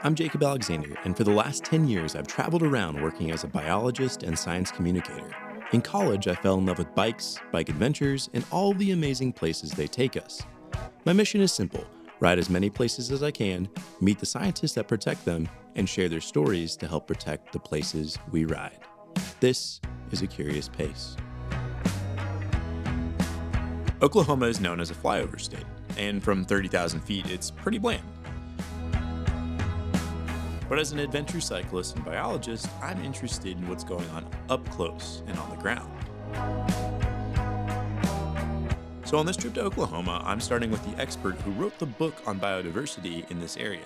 I'm Jacob Alexander, and for the last 10 years, I've traveled around working as a biologist and science communicator. In college, I fell in love with bikes, bike adventures, and all the amazing places they take us. My mission is simple: ride as many places as I can, meet the scientists that protect them, and share their stories to help protect the places we ride. This is A Curious Pace. Oklahoma is known as a flyover state, and from 30,000 feet, it's pretty bland. But as an adventure cyclist and biologist, I'm interested in what's going on up close and on the ground. So on this trip to Oklahoma, I'm starting with the expert who wrote the book on biodiversity in this area.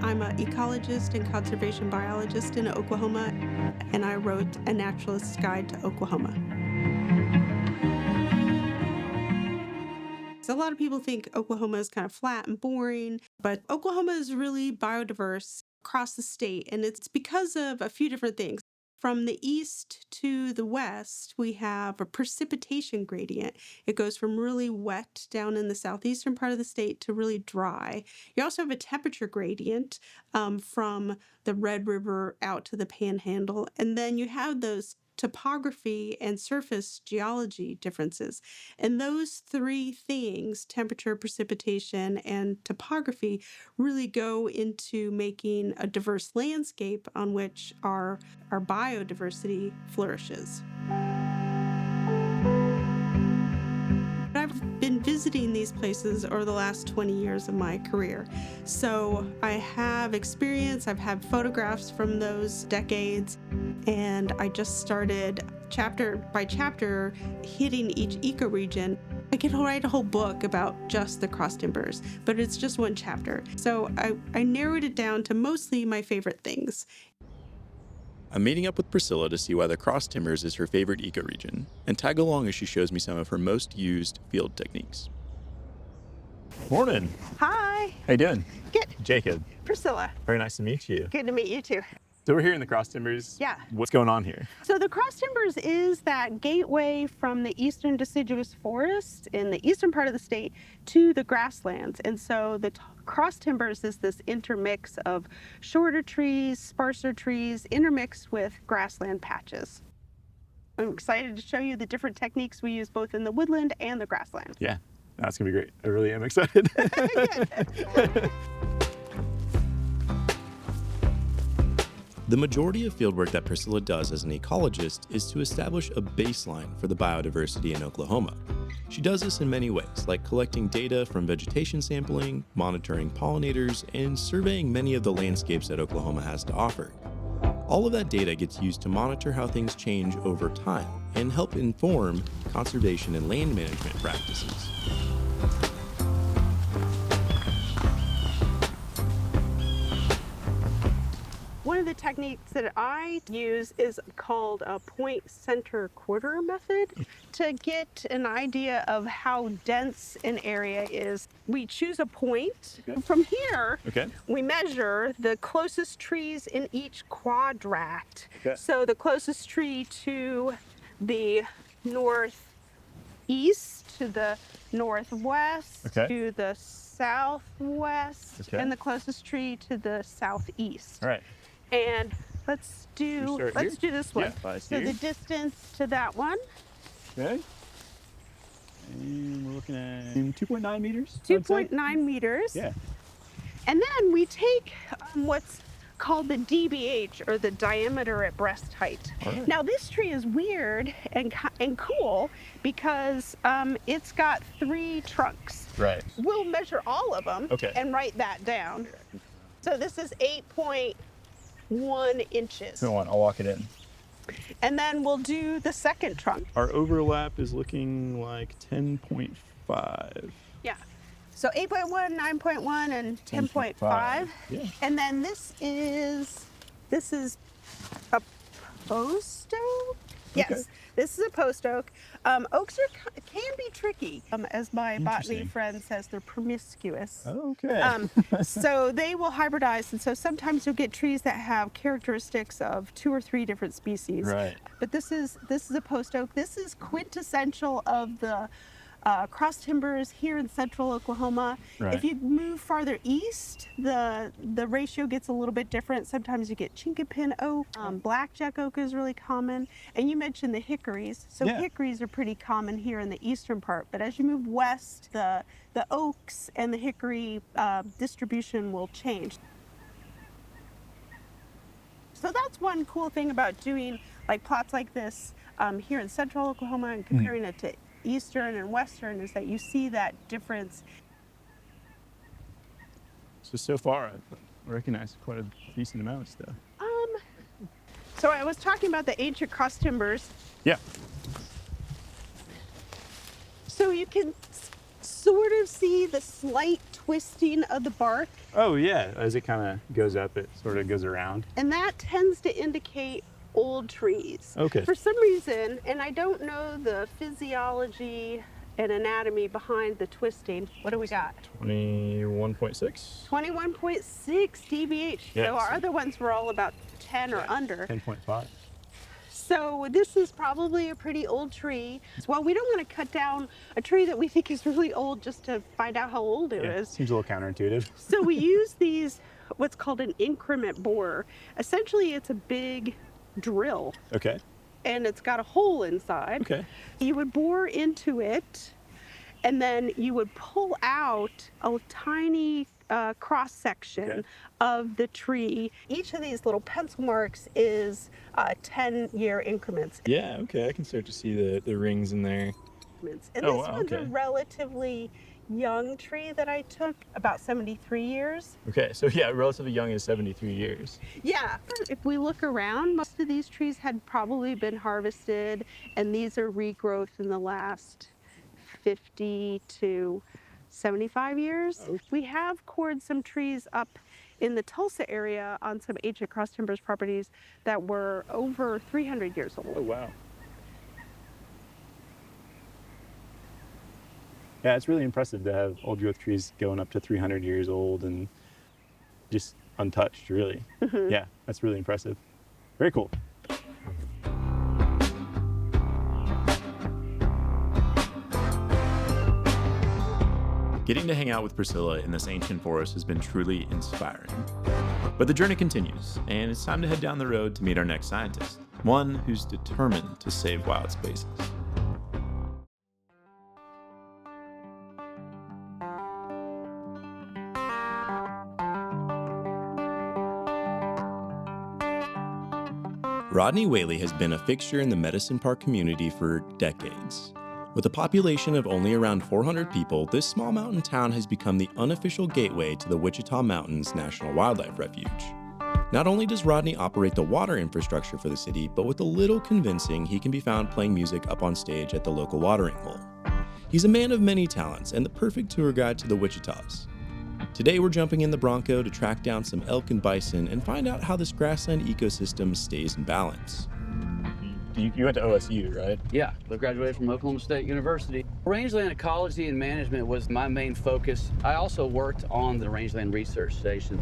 I'm an ecologist and conservation biologist in Oklahoma, and I wrote A Naturalist's Guide to Oklahoma. So a lot of people think Oklahoma is kind of flat and boring, but Oklahoma is really biodiverse across the state, and it's because of a few different things. From the east to the west, we have a precipitation gradient. It goes from really wet down in the southeastern part of the state to really dry. You also have a temperature gradient from the Red River out to the Panhandle. And then you have those topography and surface geology differences. And those three things, temperature, precipitation, and topography, really go into making a diverse landscape on which our biodiversity flourishes. I've been visiting these places over the last 20 years of my career. So I have experience, I've had photographs from those decades, and I just started chapter by chapter hitting each ecoregion. I could write a whole book about just the Crosstimbers, but it's just one chapter. So I narrowed it down to mostly my favorite things. I'm meeting up with Priscilla to see why the Crosstimbers is her favorite ecoregion, and tag along as she shows me some of her most used field techniques. Morning. Hi. How you doing? Good. Jacob. Priscilla. Very nice to meet you. Good to meet you too. So we're here in the Crosstimbers. Yeah. What's going on here? So the Crosstimbers is that gateway from the eastern deciduous forest in the eastern part of the state to the grasslands. And so the Crosstimbers is this intermix of shorter trees, sparser trees, intermixed with grassland patches. I'm excited to show you the different techniques we use both in the woodland and the grassland. Yeah, that's gonna be great. I really am excited. The majority of fieldwork that Priscilla does as an ecologist is to establish a baseline for the biodiversity in Oklahoma. She does this in many ways, like collecting data from vegetation sampling, monitoring pollinators, and surveying many of the landscapes that Oklahoma has to offer. All of that data gets used to monitor how things change over time and help inform conservation and land management practices. One of the techniques that I use is called a point center quarter method to get an idea of how dense an area is. We choose a point. Okay. From here, Okay. we measure the closest trees in each quadrat. Okay. So the closest tree to the northeast, to the northwest, Okay. to the southwest, Okay. and the closest tree to the southeast. All right. And let's do this one. Yeah, So the distance to that one, Okay. And we're looking at 2.9 meters. 2.9 meters. Yeah. And then we take what's called the DBH, or the diameter at breast height. All right. Now this tree is weird and cool because it's got 3 trunks. Right. We'll measure all of them Okay. and write that down. So this is 8.1 inches. Go on, I'll walk it in. And then we'll do the second trunk. Our overlap is looking like 10.5. Yeah. So 8.1, 9.1, and 10.5. Yeah. And then this is This is a post oak. Yes, Okay. this is a post oak. Oaks can be tricky. As my botany Interesting. friend says, they're promiscuous. Oh, okay. So they will hybridize, and so sometimes you'll get trees that have characteristics of 2 or 3 different species. Right. But this is a post oak. This is quintessential of the cross timbers here in central Oklahoma. Right. If you move farther east, the ratio gets a little bit different. Sometimes you get chinkapin oak. Blackjack oak is really common. And you mentioned the hickories. So Yeah. hickories are pretty common here in the eastern part. But as you move west, the oaks and the hickory distribution will change. So that's one cool thing about doing like plots like this here in central Oklahoma and comparing it to eastern and western, is that you see that difference. So far, I've recognized quite a decent amount of stuff. So I was talking about the ancient cross timbers. Yeah. So you can sort of see the slight twisting of the bark, Oh, yeah. As it kind of goes up, it sort of goes around. and that tends to indicate old trees. Okay. For some reason, and I don't know the physiology and anatomy behind the twisting. What do we got? 21.6. 21.6 DBH. Yeah, So our so- other ones were all about 10 or under. 10.5. So this is probably a pretty old tree. Well, we don't want to cut down a tree that we think is really old just to find out how old it is. Seems a little counterintuitive. So we use these, what's called an increment borer. Essentially, it's a big drill, Okay. and it's got a hole inside. Okay. You would bore into it, and then you would pull out a tiny cross section Okay. of the tree. Each of these little pencil marks is 10-year increments. Yeah, okay. I can start to see the rings in there. And Oh, this wow, one's a okay. relatively young tree that I took, about 73 years. Okay, so yeah, relatively young is 73 years. Yeah, if we look around, most of these trees had probably been harvested, and these are regrowth in the last 50 to 75 years. Oh. We have cored some trees up in the Tulsa area on some ancient cross timbers properties that were over 300 years old. Oh, wow. Yeah, it's really impressive to have old growth trees going up to 300 years old and just untouched, really. Yeah, that's really impressive. Very cool. Getting to hang out with Priscilla in this ancient forest has been truly inspiring. But the journey continues, and it's time to head down the road to meet our next scientist, one who's determined to save wild spaces. Rodney Whaley has been a fixture in the Medicine Park community for decades. With a population of only around 400 people, this small mountain town has become the unofficial gateway to the Wichita Mountains National Wildlife Refuge. Not only does Rodney operate the water infrastructure for the city, but with a little convincing, he can be found playing music up on stage at the local watering hole. He's a man of many talents and the perfect tour guide to the Wichitas. Today we're jumping in the Bronco to track down some elk and bison and find out how this grassland ecosystem stays in balance. You went to OSU, right? Yeah, I graduated from Oklahoma State University. Rangeland ecology and management was my main focus. I also worked on the Rangeland Research Station.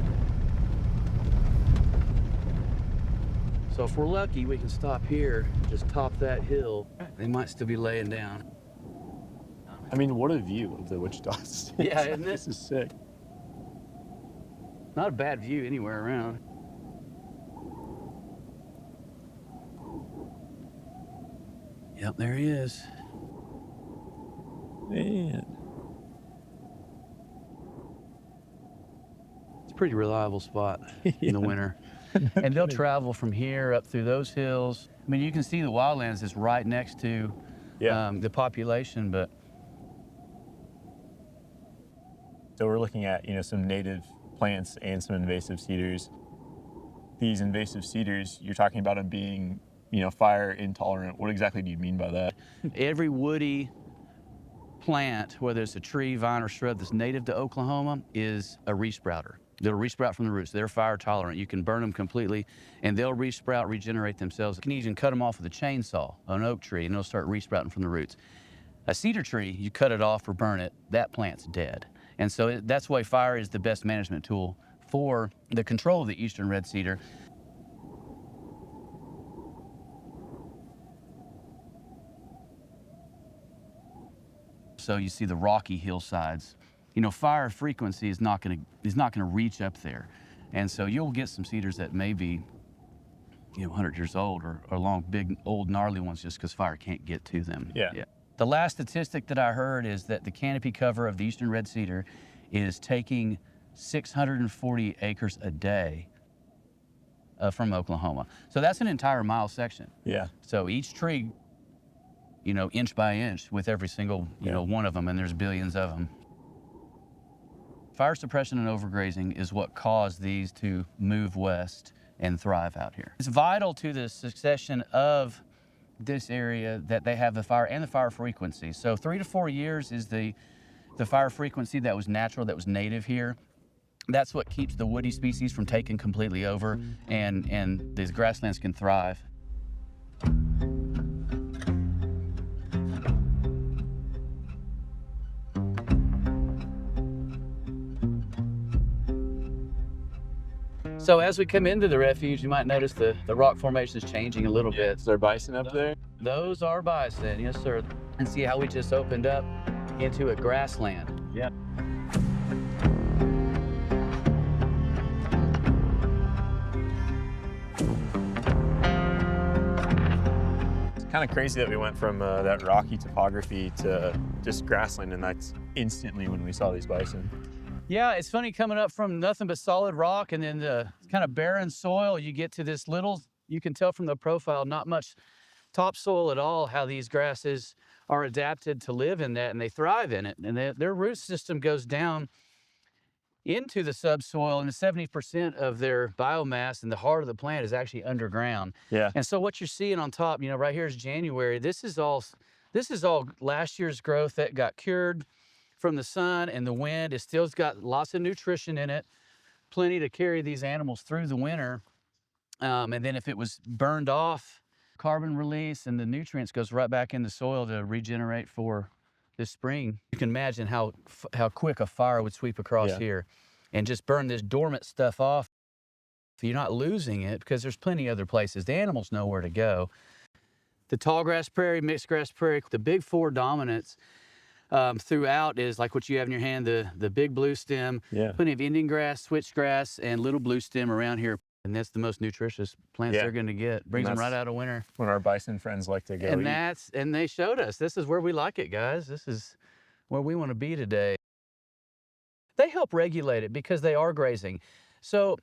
So if we're lucky, we can stop here, just top that hill. They might still be laying down. I mean, what a view of the Wichitas. Yeah, isn't it? This is sick. Not a bad view anywhere around. Yep, there he is. Man. It's a pretty reliable spot in the winter. And they'll travel from here up through those hills. I mean, you can see the wildlands is right next to the population, but So we're looking at, some native plants and some invasive cedars. These invasive cedars, you're talking about them being, fire intolerant. What exactly do you mean by that? every woody plant, whether it's a tree, vine, or shrub that's native to Oklahoma, is a resprouter. They'll resprout from the roots. They're fire tolerant. You can burn them completely, and they'll resprout, regenerate themselves. You can even cut them off with a chainsaw, an oak tree, and it'll start resprouting from the roots. A cedar tree, you cut it off or burn it, that plant's dead. And so that's why fire is the best management tool for the control of the eastern red cedar. So you see the rocky hillsides. You know, fire frequency is not going to reach up there, and so you'll get some cedars that may be, 100 years old or long, big, old, gnarly ones, just because fire can't get to them. Yeah. The last statistic that I heard is that the canopy cover of the eastern red cedar is taking 640 acres a day from Oklahoma. So that's an entire mile section. Yeah. So each tree, inch by inch with every single, one of them, and there's billions of them. Fire suppression and overgrazing is what caused these to move west and thrive out here. It's vital to the succession of this area that they have the fire and the fire frequency. So 3 to 4 years is the fire frequency that was natural, that was native here. That's what keeps the woody species from taking completely over, and these grasslands can thrive. So as we come into the refuge, you might notice the rock formation is changing a little bit. Is there bison up there? Those are bison, yes sir. And see how we just opened up into a grassland. Yeah. It's kind of crazy that we went from that rocky topography to just grassland, and that's instantly when we saw these bison. Yeah, it's funny coming up from nothing but solid rock and then the kind of barren soil, you get to this little, you can tell from the profile, not much topsoil at all, how these grasses are adapted to live in that, and they thrive in it. And their root system goes down into the subsoil, and 70% of their biomass and the heart of the plant is actually underground. Yeah. And so what you're seeing on top, right here is January. This is all last year's growth that got cured from the sun and the wind. It still's got lots of nutrition in it, plenty to carry these animals through the winter. And then if it was burned off, carbon release and the nutrients goes right back in the soil to regenerate for this spring. You can imagine how quick a fire would sweep across here and just burn this dormant stuff off. You're not losing it because there's plenty other places. The animals know where to go. The tall grass prairie, mixed grass prairie, the big four dominants throughout is like what you have in your hand, the big blue stem, plenty of Indian grass, switchgrass, and little blue stem around here. And that's the most nutritious plants they're going to get. Brings them right out of winter. When our bison friends like to go eat. And they showed us, this is where we like it, guys. This is where we want to be today. They help regulate it because they are grazing. So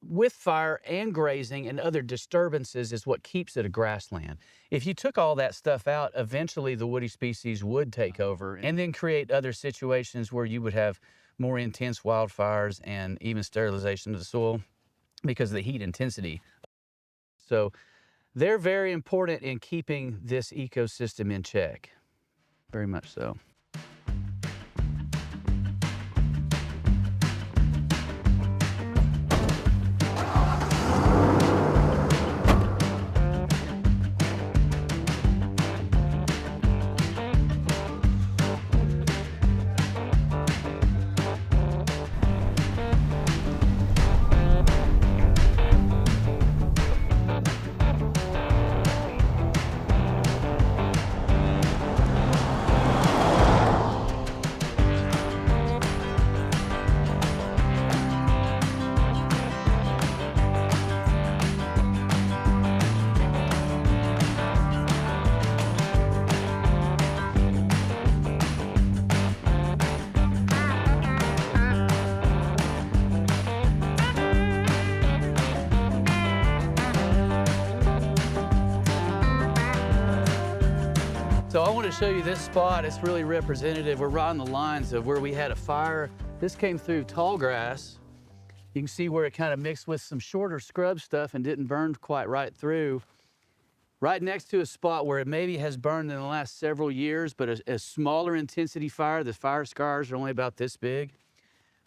with fire and grazing and other disturbances is what keeps it a grassland. If you took all that stuff out, eventually the woody species would take over and then create other situations where you would have more intense wildfires and even sterilization of the soil because of the heat intensity. So they're very important in keeping this ecosystem in check, very much so. So I want to show you this spot. It's really representative. We're right on the lines of where we had a fire. This came through tall grass. You can see where it kind of mixed with some shorter scrub stuff and didn't burn quite right through. Right next to a spot where it maybe has burned in the last several years, but a smaller intensity fire. The fire scars are only about this big.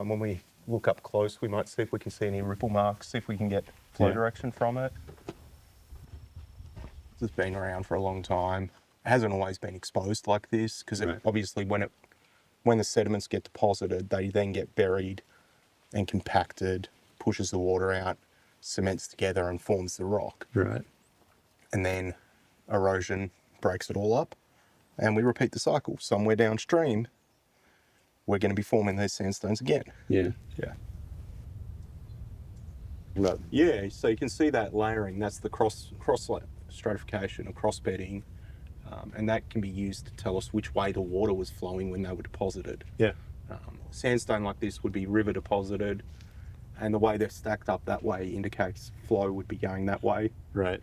And when we look up close, we might see if we can see any ripple marks, see if we can get flow direction from it. It's been around for a long time. It hasn't always been exposed like this because obviously when the sediments get deposited, they then get buried and compacted, pushes the water out, cements together and forms the rock. Right. And then erosion breaks it all up and we repeat the cycle. Somewhere downstream, we're going to be forming those sandstones again. Yeah. Yeah. But yeah, so you can see that layering. That's the cross stratification or cross bedding, and that can be used to tell us which way the water was flowing when they were deposited. Yeah. Sandstone like this would be river deposited, and the way they're stacked up that way indicates flow would be going that way. Right.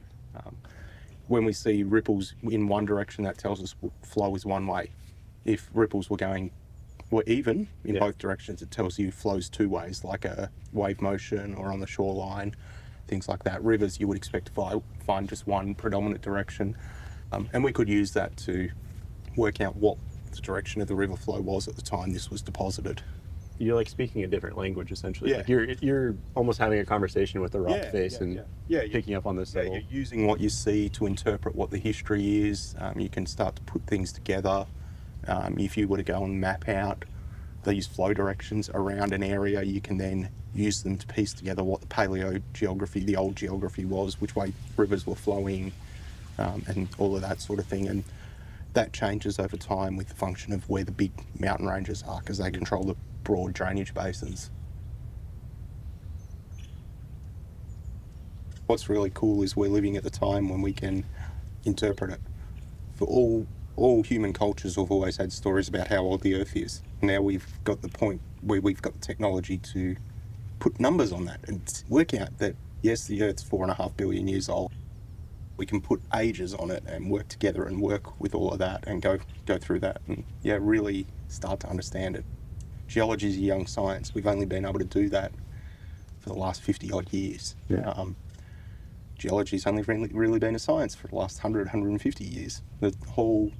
When we see ripples in one direction, that tells us flow is one way. If ripples were even in both directions, it tells you flows two ways, like a wave motion or on the shoreline, things like that. Rivers, you would expect to find just one predominant direction. And we could use that to work out what the direction of the river flow was at the time this was deposited. You're like speaking a different language, essentially. Yeah. Like you're almost having a conversation with the rock face and picking up on this. Yeah, you're using what you see to interpret what the history is. You can start to put things together. If you were to go and map out these flow directions around an area, you can then use them to piece together what the paleogeography, the old geography was, which way rivers were flowing, and all of that sort of thing. And that changes over time with the function of where the big mountain ranges are, because they control the broad drainage basins. What's really cool is we're living at the time when we can interpret it. For all human cultures have always had stories about how old the Earth is. Now we've got the point where we've got the technology to put numbers on that and work out that, yes, the Earth's 4.5 billion years old. We can put ages on it and work together and work with all of that and go through that and, really start to understand it. Geology is a young science. We've only been able to do that for the last 50 odd years. Yeah. Geology's only really been a science for the last 100, 150 years. The whole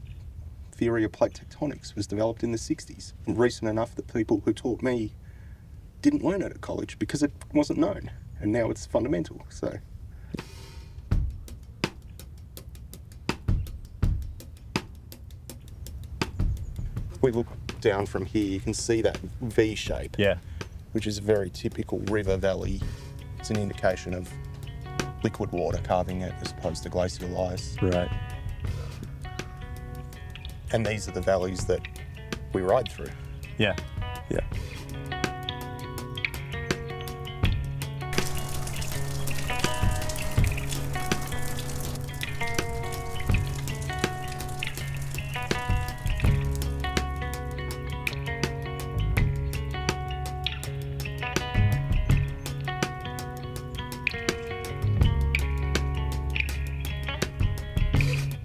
theory of plate tectonics was developed in the 60s. And recent enough that people who taught me didn't learn it at college because it wasn't known. And now it's fundamental, so. If we look down from here, you can see that V shape. Yeah. Which is a very typical river valley. It's an indication of liquid water carving it as opposed to glacial ice. Right. And these are the valleys that we ride through. Yeah. Yeah.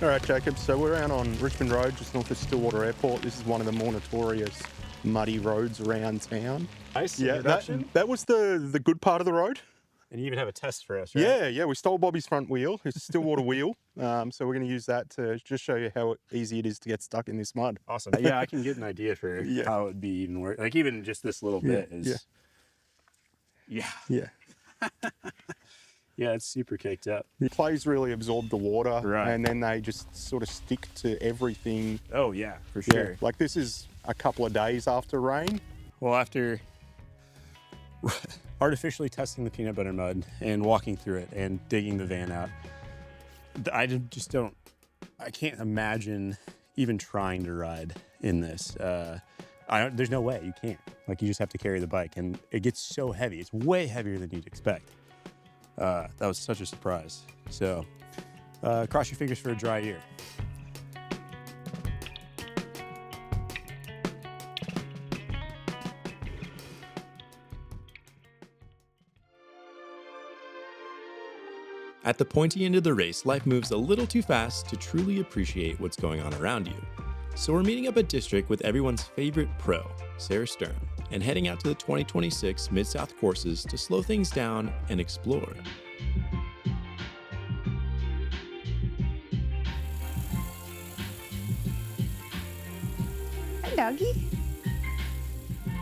All right, Jacob, so we're out on Richmond Road, just north of Stillwater Airport. This is one of the more notorious muddy roads around town. Nice. Yeah, that was the good part of the road. And you even have a test for us, right? Yeah, we stole Bobby's front wheel. It's a Stillwater wheel. So we're going to use that to just show you how easy it is to get stuck in this mud. Awesome. Yeah, I can get an idea for how it would be even work. Like even just this little bit is. Yeah. Yeah, it's super caked up. The clays really absorb the water, right, and then they just sort of stick to everything. Oh yeah, for sure. Yeah, like this is a couple of days after rain. Well, after artificially testing the peanut butter mud and walking through it and digging the van out, I can't imagine even trying to ride in this. There's no way you can't. Like you just have to carry the bike, and it gets so heavy. It's way heavier than you'd expect. That was such a surprise. So cross your fingers for a dry year. At the pointy end of the race, life moves a little too fast to truly appreciate what's going on around you. So we're meeting up at District with everyone's favorite pro, Sarah Stern, and heading out to the 2026 Mid-South courses to slow things down and explore. Hi, doggy.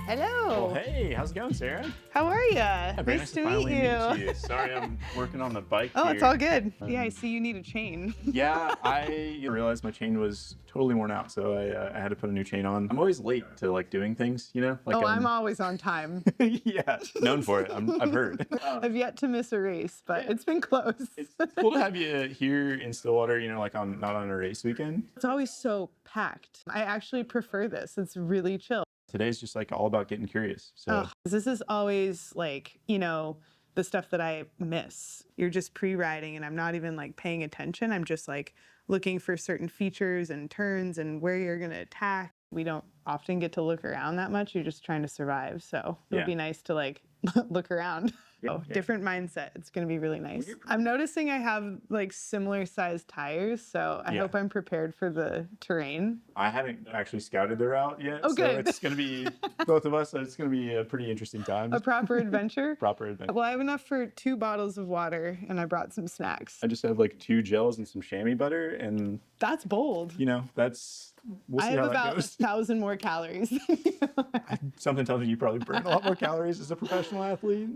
Hello. Well, hey, how's it going, Sarah? How are you? Very Nice to finally meet you. Sorry, I'm working on the bike Oh, here. it's all good. Yeah, I see you need a chain. Yeah, I realized my chain was totally worn out, so I had to put a new chain on. I'm always late to like doing things, you know? Like, I'm always on time. yeah, known for it. I've heard. I've yet to miss a race, but it's been close. It's cool to have you here in Stillwater, you know, like not on a race weekend. It's always so packed. I actually prefer this. It's really chill. Today's just like all about getting curious. So This is always like, the stuff that I miss. You're just pre-riding and I'm not even like paying attention. I'm just like looking for certain features and turns and where you're going to attack. We don't often get to look around that much. You're just trying to survive. So it would be nice to like look around. Different mindset. It's going to be really nice. I'm noticing I have like similar sized tires, so I hope I'm prepared for the terrain. I haven't actually scouted the route yet. Oh, good. So it's going to be, both of us, so it's going to be a pretty interesting time. A proper adventure? Proper adventure. Well, I have enough for 2 bottles of water, and I brought some snacks. I just have like 2 gels and some chamois butter, and That's bold. you know, we'll I see have how that about goes. 1,000 more calories. Something tells me you probably burn a lot more calories as a professional athlete.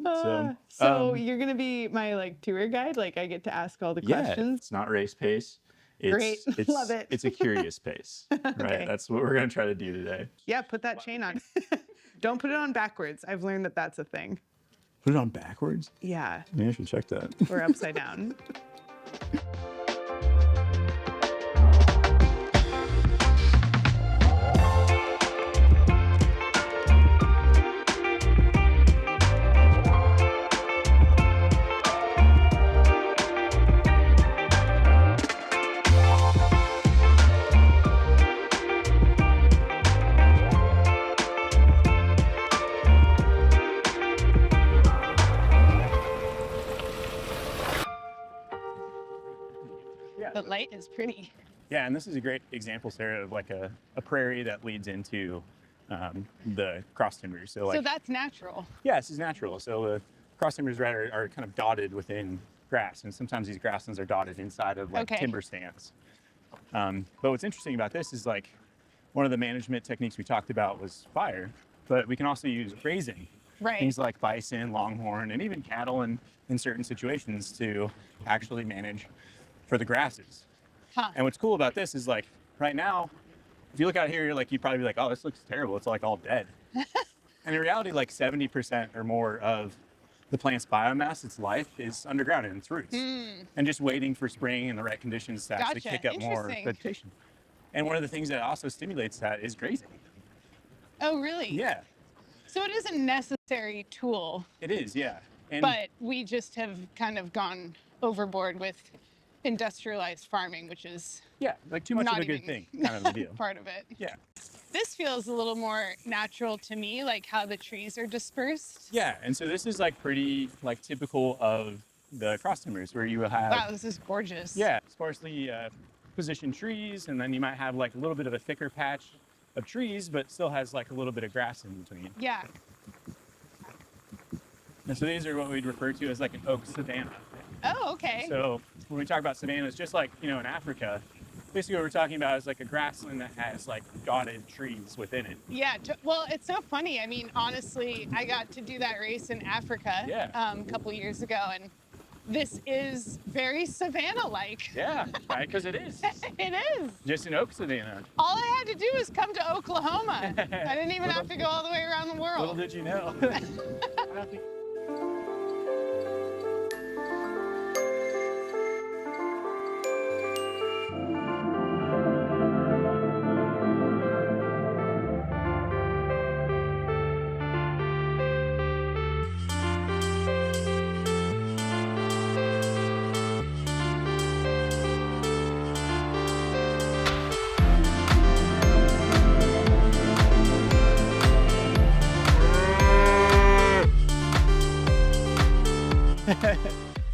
So you're going to be my like tour guide? Like I get to ask all the questions? It's not race pace. Great. Love it. It's a curious pace, right? Okay. That's what we're going to try to do today. Yeah, put that chain on. Don't put it on backwards. I've learned that that's a thing. Put it on backwards? Yeah, Maybe I should check that. or upside down. The light is pretty. Yeah, and this is a great example, Sarah, of like a prairie that leads into the Crosstimbers. So that's natural. yeah, this is natural. So the Crosstimbers are kind of dotted within grass, and sometimes these grasslands are dotted inside of like timber stands. But what's interesting about this is like one of the management techniques we talked about was fire, but we can also use grazing. Right. Things like bison, longhorn, and even cattle in certain situations to actually manage for the grasses. And what's cool about this is like right now, if you look out here, you'd probably be like, oh, this looks terrible. It's like all dead. And in reality, like 70% or more of the plant's biomass, its life, is underground in its roots. And just waiting for spring and the right conditions to actually kick up more vegetation. And one of the things that also stimulates that is grazing. Oh, really? Yeah, So it is a necessary tool, it is, yeah. And but we just have kind of gone overboard with industrialized farming, which is yeah, like too much not of a good even thing kind of a deal. part of it. Yeah. This feels a little more natural to me, like how the trees are dispersed. Yeah, and so this is like pretty like typical of the Crosstimbers, where you will have Wow, this is gorgeous. sparsely positioned trees, and then you might have like a little bit of a thicker patch of trees, but still has like a little bit of grass in between. Yeah. And so these are what we'd refer to as like an oak savanna. Oh, okay. So when we talk about savannas, just like, you know, in Africa, basically what we're talking about is like a grassland that has like dotted trees within it. Yeah, well, it's so funny. I mean, honestly, I got to do that race in Africa a couple years ago, and this is very savanna-like. Yeah, right, because it is. It is. Just an oak savanna. All I had to do was come to Oklahoma. I didn't even have to go all the way around the world. Little did you know.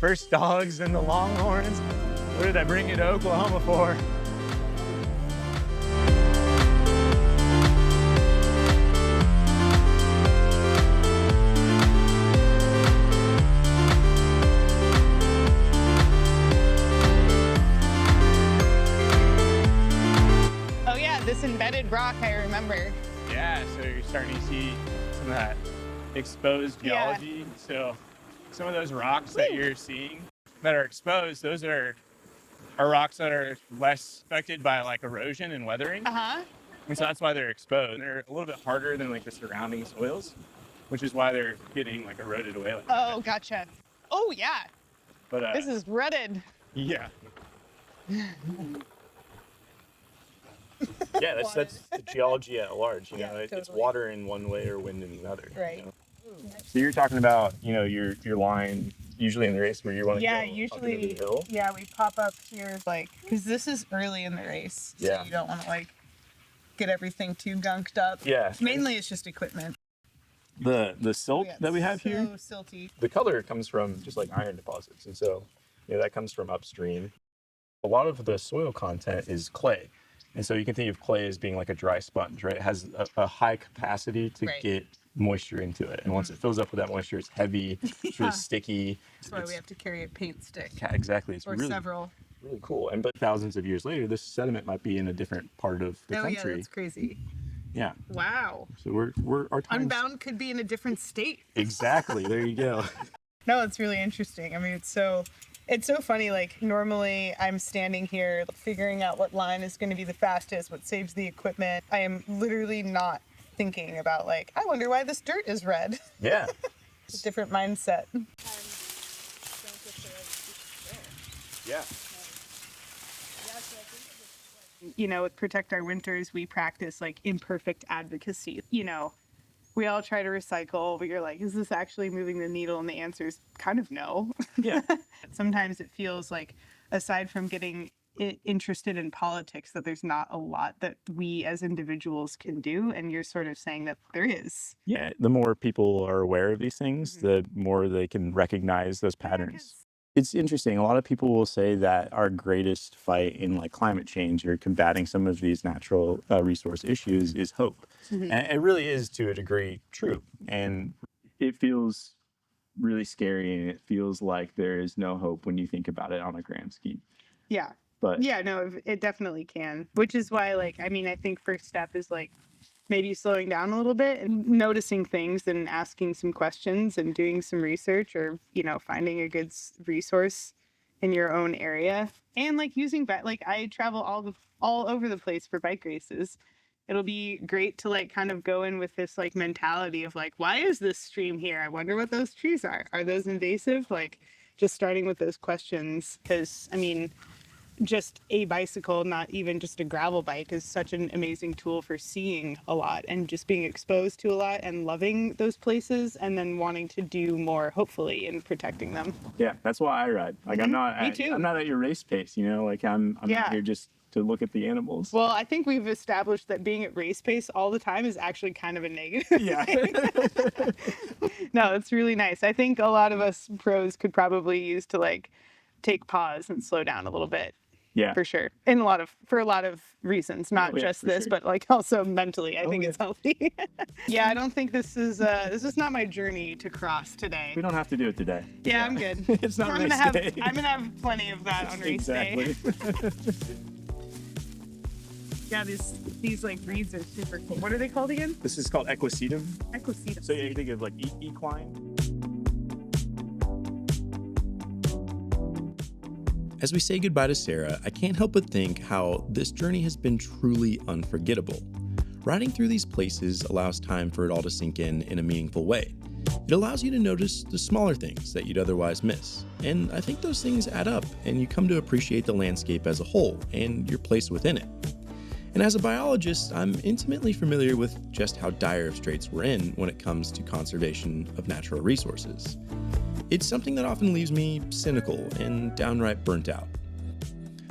First dogs and the longhorns. What did I bring you to Oklahoma for? Oh yeah, this embedded rock, I remember. Yeah, so you're starting to see some of that exposed geology. So some of those rocks that you're seeing that are exposed, those are rocks that are less affected by like erosion and weathering. And so that's why they're exposed. They're a little bit harder than like the surrounding soils, which is why they're getting like eroded away. Like Oh, gotcha. Oh, yeah. But This is rutted. yeah. Yeah, that's the geology at large. You know, it's totally. water in one way or wind in another. Right. You know? So you're talking about, you know, your line usually in the race where you want to go up usually, into the hill. yeah, we pop up here, like, because this is early in the race. So Yeah. you don't want to, like, get everything too gunked up. Yeah. Mainly it's just equipment. The silt that we have here, So silty. the color comes from just like iron deposits. And so, you know, that comes from upstream. A lot of the soil content is clay. And so you can think of clay as being like a dry sponge, right? It has a high capacity to get moisture into it. And once it fills up with that moisture, it's heavy, it's really sticky. That's why we have to carry a paint stick. Yeah, exactly. It's Or really, several. really cool. And but thousands of years later, this sediment might be in a different part of the Yeah, country. that's crazy. Yeah. Wow. So we're our time's... Unbound could be in a different state. Exactly. There you go. No, it's really interesting. I mean, it's so funny. Like, normally I'm standing here figuring out what line is going to be the fastest, what saves the equipment. I am literally not thinking about, like, I wonder why this dirt is red. Yeah. It's a different mindset. Yeah. You know, with Protect Our Winters, we practice like imperfect advocacy. You know, we all try to recycle, but you're like, is this actually moving the needle? And the answer is kind of no. Yeah. Sometimes it feels like, aside from getting interested in politics, that there's not a lot that we as individuals can do. And you're sort of saying that there is. Yeah. The more people are aware of these things, the more they can recognize those patterns. It's interesting. A lot of people will say that our greatest fight in like climate change or combating some of these natural resource issues is hope. And it really is to a degree true. And it feels really scary, and it feels like there is no hope when you think about it on a grand scheme. Yeah. But yeah, no, it definitely can. Which is why, like, I mean, I think first step is like maybe slowing down a little bit and noticing things and asking some questions and doing some research, or, you know, finding a good resource in your own area. And like using like I travel all over the place for bike races. It'll be great to like kind of go in with this like mentality of like, why is this stream here? I wonder what those trees are. Are those invasive? Like, just starting with those questions, because I mean, just a bicycle, not even just a gravel bike, is such an amazing tool for seeing a lot and just being exposed to a lot and loving those places, and then wanting to do more, hopefully, in protecting them. yeah, that's why I ride. Like I'm not at your race pace, you know, like I'm out here just to look at the animals. Well, I think we've established that being at race pace all the time is actually kind of a negative. Yeah. No, it's really nice. I think a lot of us pros could probably use to like take pause and slow down a little bit. Yeah. For sure. For a lot of reasons, not just this, but like also mentally, I think it's healthy. Yeah, I don't think this is not my journey to cross today. We don't have to do it today. Yeah, I'm good. It's not I'm race day. I'm gonna have plenty of that on race day. Yeah, these like reeds are super cool. What are they called again? This is called equisetum. Equisetum. So you think of like equine. As we say goodbye to Sarah, I can't help but think how this journey has been truly unforgettable. Riding through these places allows time for it all to sink in a meaningful way. It allows you to notice the smaller things that you'd otherwise miss. And I think those things add up, and you come to appreciate the landscape as a whole and your place within it. And as a biologist, I'm intimately familiar with just how dire of straits we're in when it comes to conservation of natural resources. It's something that often leaves me cynical and downright burnt out.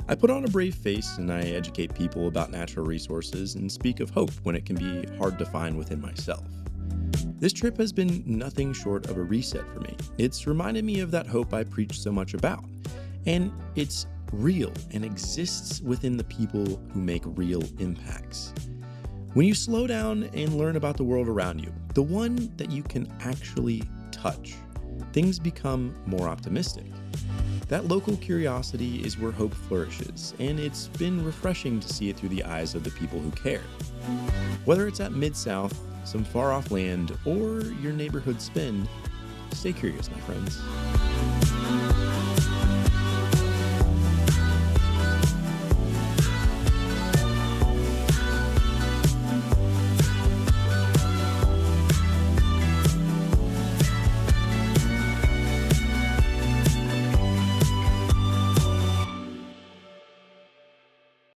I put on a brave face and I educate people about natural resources and speak of hope when it can be hard to find within myself. This trip has been nothing short of a reset for me. It's reminded me of that hope I preach so much about. And it's real and exists within the people who make real impacts. When you slow down and learn about the world around you, the one that you can actually touch, things become more optimistic. That local curiosity is where hope flourishes, and it's been refreshing to see it through the eyes of the people who care. Whether it's at Mid-South, some far off land, or your neighborhood spin, stay curious, my friends.